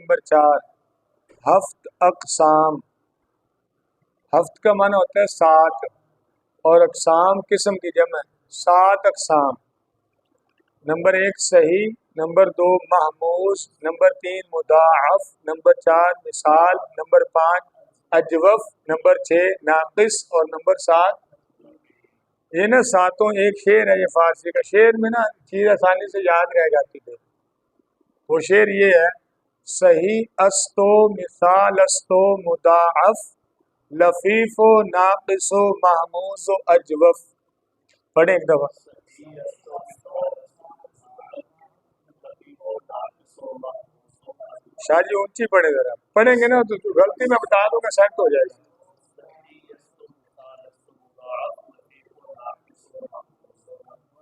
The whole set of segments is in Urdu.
نمبر 4 ہفت اقسام. ہفت کا معنی ہوتا ہے 7 اور اقسام قسم کی جمع ہے. 7 اقسام. نمبر 1 صحیح، نمبر 2 محموز، نمبر 3 مضاعف، نمبر 4 مثال، نمبر 5 اجوف، نمبر 6 ناقص اور نمبر 7 یہ نا ساتوں ایک شعر ہے. یہ فارسی کا شعر میں نا چیز آسانی سے یاد رہ جاتی ہے. وہ شعر یہ ہے: صحیح استو، مثال استو، مضاعف، لفیف و ناقص و محموز و اجوف. پڑھیں ایک دفعہ. شاہ جی اونچی پڑھے ذرا. پڑھیں گے نا تو غلطی میں بتا دوں گا، سیٹ ہو جائے گا.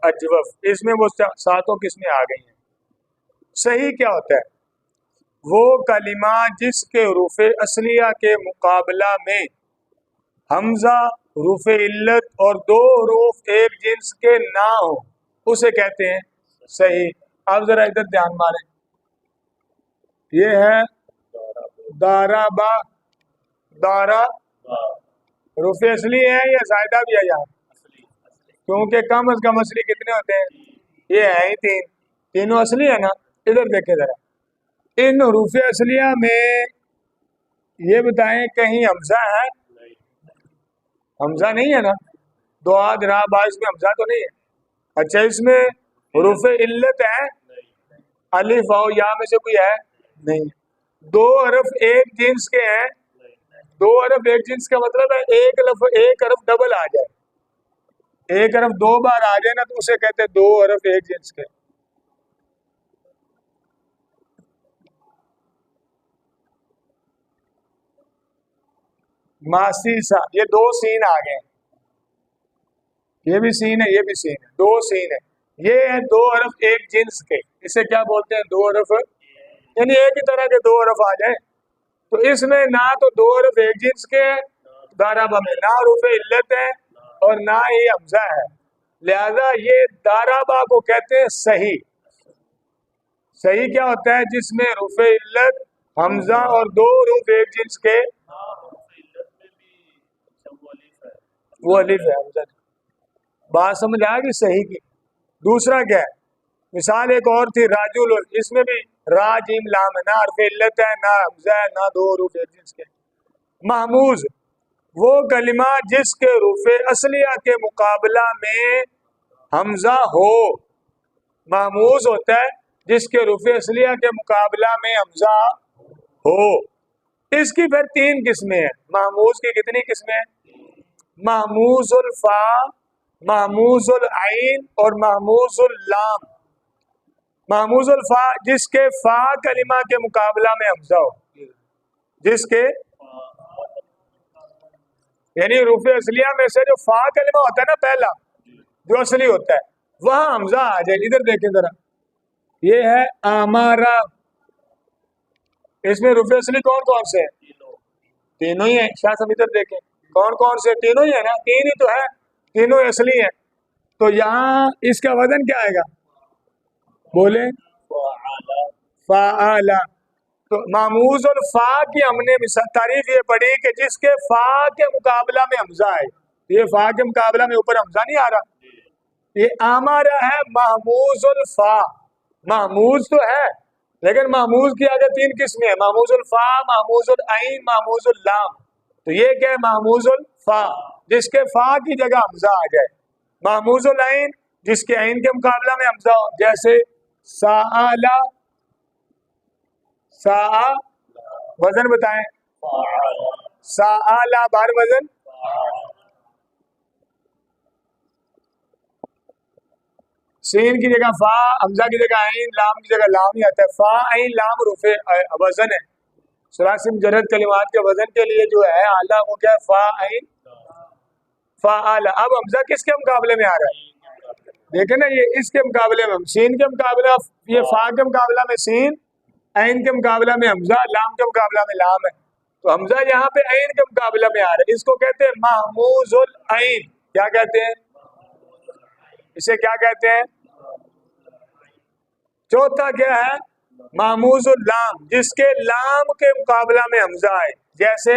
اجوف اس میں وہ ساتوں قسمیں آ گئی ہیں. صحیح کیا ہوتا ہے؟ وہ کلمہ جس کے حروف اصلیہ کے مقابلہ میں حمزہ، حروف علت اور 2 حروف ایک جنس کے نہ ہوں اسے کہتے ہیں صحیح. آپ ذرا ادھر دھیان ماریں. یہ ہے دارا با. دارا حروف اصلی ہے یا زائدہ بھی ہے یہاں؟ کیونکہ کم از کم اصلی کتنے ہوتے ہیں؟ یہ ہے ہی 3. تینوں اصلی ہے نا. ادھر دیکھیں ذرا. ان حروف اصلیہ میں یہ بتائیں کہیں حمزہ ہے؟ حمزہ نہیں ہے نا. دعاد را با اس میں حمزہ تو نہیں ہے. اچھا اس میں حروف علت ہے؟ الف او یا میں سے کوئی ہے؟ نہیں. 2 حرف ایک جنس کے ہیں. 2 حرف ایک جنس کا مطلب ہے ایک حرف ڈبل آ جائے. ایک حرف 2 بار آ جائے نا تو اسے کہتے ہیں 2 حرف ایک جنس کے. ماسیسا یہ 2 سین آ گئے. یہ بھی سین ہے، یہ بھی سین ہے. 2 سین ہے. یہ ہے 2 حرف ایک جنس کے. اسے کیا بولتے ہیں؟ 2 حرف یعنی ایک ہی طرح کے 2 حرف آ جائیں. تو اس میں نہ تو 2 حرف ایک جنس کے ہیں دارابا میں، نہ حروف علت ہے اور نہ ہی حمزہ ہے. لہذا یہ دارابا کو کہتے ہیں صحیح. صحیح کیا ہوتا ہے؟ جس میں حروف علت، حمزہ اور 2 حروف ایک جنس کے. وہ الف ہے، حمزہ نہیں. بات سمجھ آئے گی صحیح کی. دوسرا کیا ہے؟ مثال ایک اور تھی راجل. اس میں بھی را جیم لام ہے، نہ حرف علت ہے، نہ حمزہ ہے، نہ 2 حروف ایک جنس کے. محموز وہ کلمہ جس کے حروف اصلیہ کے مقابلہ میں حمزہ ہو. محموز ہوتا ہے جس کے حروف اصلیہ کے مقابلہ میں حمزہ ہو. اس کی پھر 3 قسمیں ہیں. محموز کی کتنی قسمیں ہیں؟ محموز الفا، محموز العین اور محموز اللام. محموز الفا جس کے فا کلمہ کے مقابلہ میں حمزہ ہو. جس کے یعنی حروف اصلیہ میں سے جو فا کلمہ ہوتا ہے نا پہلا جو اصلی ہوتا ہے وہاں حمزہ آ جائے. ادھر دیکھیں ذرا. یہ ہے آمارا. اس میں حروف اصلی کون کون سے ہیں؟ تینوں ہی ہیں. شاہ صاحب ادھر دیکھیں کون کون سے؟ تینوں ہی ہے نا. 3 ہی تو ہے، تینوں اصلی ہیں. تو یہاں اس کا وزن کیا آئے گا؟ بولے فعالا. تو محموز الفا کی ہم نے تعریف یہ پڑھی کہ جس کے فا کے مقابلہ میں حمزہ ہے. یہ فا کے مقابلہ میں اوپر حمزہ نہیں آ رہا. یہ آمارا ہے محموز الفا. محموز تو ہے لیکن محموز کی آگے 3 قسمیں ہیں: محموز الفا، محموز العین، محموز اللام. تو یہ کیا ہے؟ محموز الفا جس کے فا کی جگہ حمزہ آ جائے. محموز العین جس کے عین کے مقابلہ میں حمزہ ہو، جیسے سآلا. سا وزن بتائیں. سآلا بار وزن. سین کی جگہ فا، حمزہ کی جگہ عین، لام کی جگہ لام ہی آتا ہے. فا عین لام حروف وزن ہے. ثلاثی مجرد کلمات کے وزن کے لیے جو ہے اعلیٰ وہ کیا ہے؟ فا عین فا اعلیٰ. اب حمزہ کس کے مقابلے میں آ رہا ہے؟ دیکھیں نا یہ اس کے مقابلے میں سین کے مقابلہ، یہ فا کے مقابلہ میں سین، عین کے مقابلہ میں حمزہ، لام کے مقابلہ میں لام ہے. تو حمزہ یہاں پہ عین کے مقابلہ میں آ رہا ہے. اس کو کہتے ہیں محموز العین. کیا کہتے ہیں؟ اسے کیا کہتے ہیں؟ چوتھا کیا ہے؟ محموز اللام جس کے لام کے مقابلہ میں حمزہ ہے، جیسے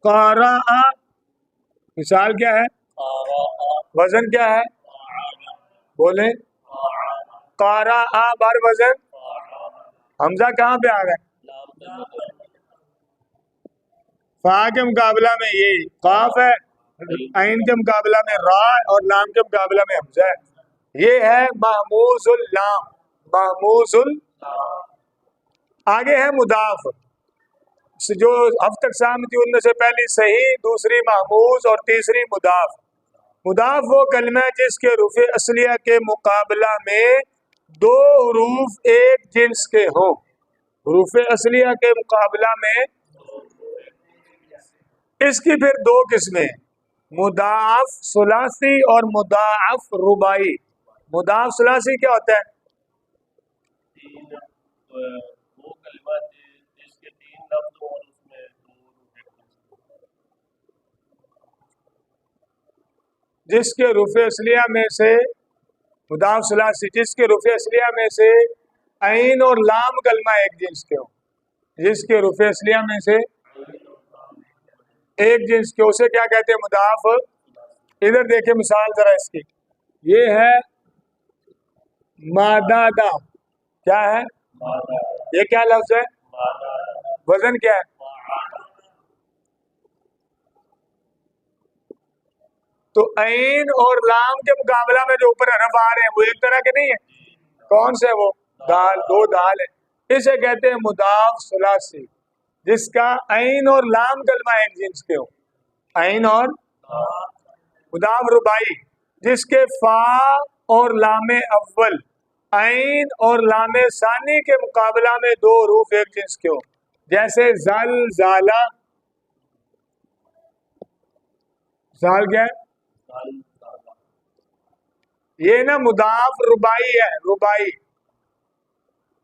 قارا، مثال کیا ہے؟ وزن کیا ہے؟ بولیں قارا بار وزن حمزہ کہاں پہ آ گیا؟ فا کے مقابلہ میں یہ قاف ہے، عین کے مقابلہ میں را اور لام کے مقابلہ میں حمزہ ہے، یہ ہے محموز اللام، محموز آگے ہے مضاف، جو ہفت اقسام تھی ان میں سے پہلی صحیح، دوسری محموز اور تیسری مضاف۔ مضاف وہ کلمہ ہے جس کے رفع اصلیہ کے مقابلہ میں دو حروف ایک جنس کے ہوں، حروف اصلیہ کے مقابلہ میں اس کی پھر دو قسمیں، مضاعف ثلاثی اور مضاعف رباعی۔ مضاعف ثلاثی کیا ہوتا ہے؟ وہ کلمہ جس کے تین لفظ اور اس میں جس کے رفع اصلیہ میں سے مضاعف ثلاثی، جس کے رفع اصلیہ میں سے عین اور لام کلمہ ایک جنس کے ہوں، جس کے رفع اصلیہ میں سے ایک جنس کے، اسے کیا کہتے ہیں؟ مضاعف۔ ادھر دیکھیں مثال ذرا اس کی، یہ ہے مادادا، کیا ہے؟ یہ کیا لفظ ہے؟ وزن کیا ہے؟ تو عین اور لام کے مقابلہ میں جو اوپر حرف آ رہے ہیں وہ ایک طرح کے نہیں ہیں، کون سے؟ وہ دال، دو دال ہے، اسے کہتے ہیں مضاف ثلاثی، جس کا عین اور لام کلمہ ایک جنس کے ہو، عین اور مضاف رباعی جس کے فا اور لام اول عین اور لام ثانی کے مقابلہ میں دو حروف ایک جنس کے ہو، جیسے زلزلہ، زال کیا ہے؟ یہ نا مضاف رباعی ہے، رباعی۔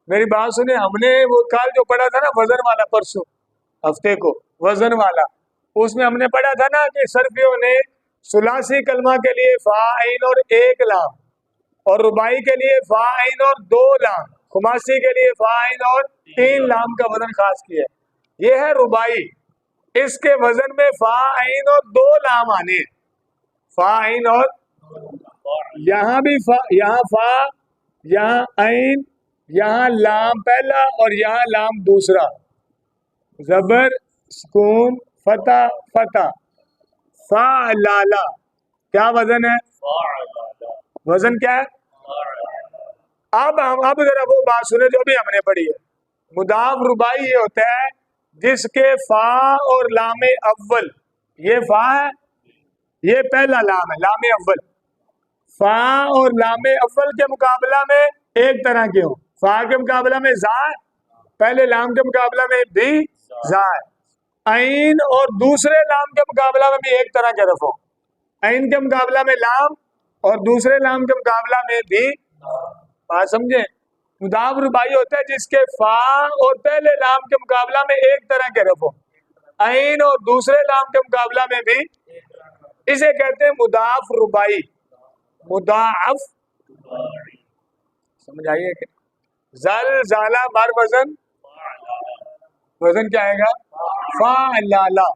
میری بات سنیں، ہم نے وہ کل جو پڑھا تھا نا وزن والا، پرسوں ہفتے کو وزن والا، اس میں ہم نے پڑھا تھا نا کہ صرفیوں نے ثلاثی کلمہ کے لیے فا عین اور ایک لام، اور رباعی کے لیے فا عین اور دو لام، خماسی کے لیے فا عین اور تین لام کا وزن خاص کیا ہے، یہ ہے رباعی۔ اس کے وزن میں فا عین اور دو لام آنے ہیں، فا عین اور یہاں بھی فا، یہاں فا، یہاں عین، یہاں لام پہلا اور یہاں لام دوسرا، زبر سکون فتح فتح، فا لالا، کیا وزن ہے؟ وزن کیا ہے؟ اب ذرا وہ بات سنیں جو بھی ہم نے پڑھی ہے، مضاف رباعی یہ ہوتا ہے جس کے فا اور لام اول، یہ فا ہے، یہ پہلا لام ہے، لام اول، فا اور لام اول کے مقابلہ میں ایک طرح کے ہوں، فا کے مقابلہ میں زا، پہلے لام کے مقابلہ میں بھی زا ہے، عین اور دوسرے لام کے مقابلہ میں بھی ایک طرح کے حرف ہوں، عین کے مقابلہ میں لام اور دوسرے لام کے مقابلہ میں بھی، بات سمجھیں؟ مضاف رباعی ہوتا ہے جس کے فا اور پہلے لام کے مقابلہ میں ایک طرح کے حرف ہوں، عین اور دوسرے لام کے مقابلہ میں بھی، اسے کہتے ہیں مضاف رباعی، مضاعف، سمجھ آئیے کہ زلزلہ بار وزن، وزن کیا آئے گا؟ فا لالا،